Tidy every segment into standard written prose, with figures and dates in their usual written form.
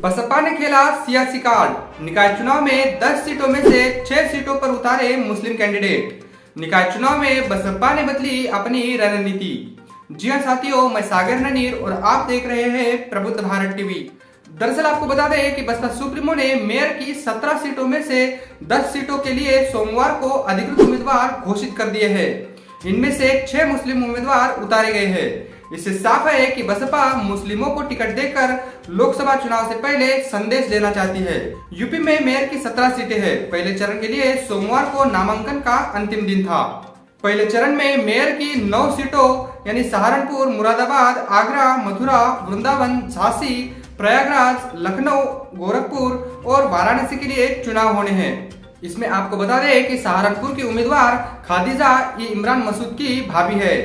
बसपा ने खेला सियासी कार्ड। निकाय चुनाव में 10 सीटों में से 6 सीटों पर उतारे मुस्लिम कैंडिडेट। निकाय चुनाव में बसपा ने बदली अपनी रणनीति। जी हां साथियों, मैं सागर ननीर और आप देख रहे हैं प्रबुद्ध भारत टीवी। दरअसल आपको बता दें कि बसपा सुप्रीमो ने मेयर की 17 सीटों में से 10 सीटों के लिए सोमवार को अधिकृत उम्मीदवार घोषित कर दिए हैं। इनमें से 6 मुस्लिम उम्मीदवार उतारे गए हैं। इससे साफ है कि बसपा मुस्लिमों को टिकट देकर लोकसभा चुनाव से पहले संदेश देना चाहती है। यूपी में मेयर की 17 सीटें हैं। पहले चरण के लिए सोमवार को नामांकन का अंतिम दिन था। पहले चरण में मेयर की 9 सीटों यानी सहारनपुर, मुरादाबाद, आगरा, मथुरा, वृंदावन, झांसी, प्रयागराज, लखनऊ, गोरखपुर और वाराणसी के लिए चुनाव होने हैं। इसमें आपको बता दें कि सहारनपुर की उम्मीदवार खादिजा ये इमरान मसूद की भाभी है,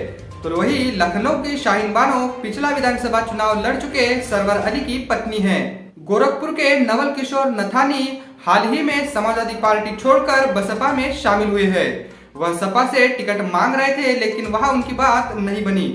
तो वही लखनऊ की शाहीन बानो पिछला विधानसभा चुनाव लड़ चुके सरवर अली की पत्नी हैं। गोरखपुर के नवल किशोर नथानी हाल ही में समाजवादी पार्टी छोड़कर बसपा में शामिल हुए हैं। वह सपा से टिकट मांग रहे थे, लेकिन वहां उनकी बात नहीं बनी।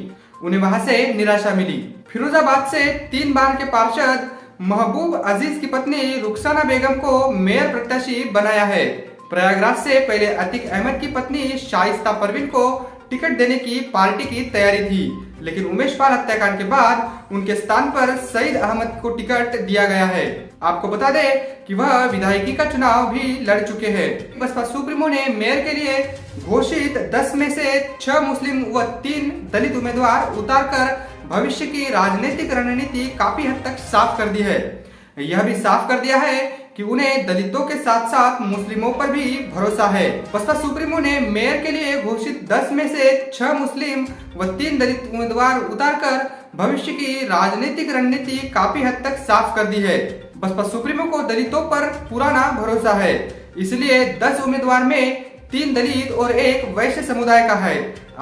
उन्हें वहां से निराशा मिली। फिरोजाबाद से 3 बार के पार्षद महबूब अजीज की पत्नी रुखसाना बेगम को मेयर प्रत्याशी बनाया है। प्रयागराज से पहले अतीक अहमद की पत्नी शाइस्ता परवीन को टिकट देने की पार्टी की तैयारी थी, लेकिन उमेश पाल हत्याकांड के बाद उनके स्थान पर सईद अहमद को टिकट दिया गया है। आपको बता दें कि वह विधायकी का चुनाव भी लड़ चुके हैं। बसपा सुप्रीमो ने मेयर के लिए घोषित 10 में से 6 मुस्लिम व 3 दलित उम्मीदवार उतारकर भविष्य की राजनीतिक रणनीति काफी हद तक साफ कर दी है। यह भी साफ कर दिया है कि उन्हें दलितों के साथ साथ मुस्लिमों पर भी भरोसा है। बसपा सुप्रीमो ने मेयर के लिए घोषित 10 में से 6 मुस्लिम व 3 दलित उम्मीदवार उतारकर भविष्य की राजनीतिक रणनीति काफी हद तक साफ कर दी है। बसपा सुप्रीमो को दलितों पर पुराना भरोसा है, इसलिए 10 उम्मीदवार में 3 दलित और 1 वैश्य समुदाय का है।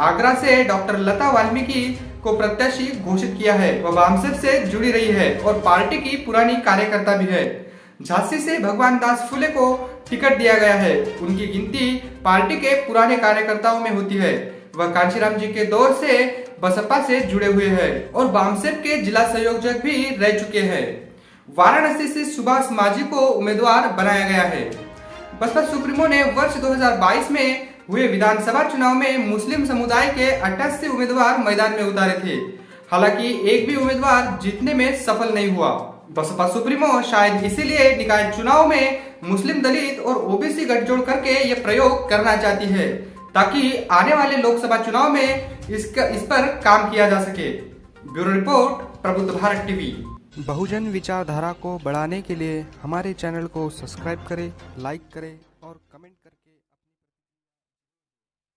आगरा से डॉक्टर लता वाल्मीकि को प्रत्याशी घोषित किया है। वह वामसेप से जुड़ी रही है और पार्टी की पुरानी कार्यकर्ता भी है। झांसी से भगवान दास फुले को टिकट दिया गया है। उनकी गिनती पार्टी के पुराने कार्यकर्ताओं में होती है। वह कांशीराम जी के दौर से बसपा से जुड़े हुए हैं और वामसेप के जिला संयोजक भी रह चुके हैं। वाराणसी से सुभाष माझी को उम्मीदवार बनाया गया है। बसपा सुप्रीमो ने वर्ष 2022 में हुए विधानसभा चुनाव में मुस्लिम समुदाय के 88 उम्मीदवार मैदान में उतारे थे। हालांकि एक भी उम्मीदवार जीतने में सफल नहीं हुआ। बसपा सुप्रीमो शायद इसीलिए निकाय चुनाव में मुस्लिम, दलित और ओबीसी गठजोड़ करके ये प्रयोग करना चाहती है, ताकि आने वाले लोकसभा चुनाव में इस पर काम किया जा सके। ब्यूरो रिपोर्ट, प्रबुद्ध भारत टीवी। बहुजन विचारधारा को बढ़ाने के लिए हमारे चैनल को सब्सक्राइब करें, लाइक करें और कमेंट करें।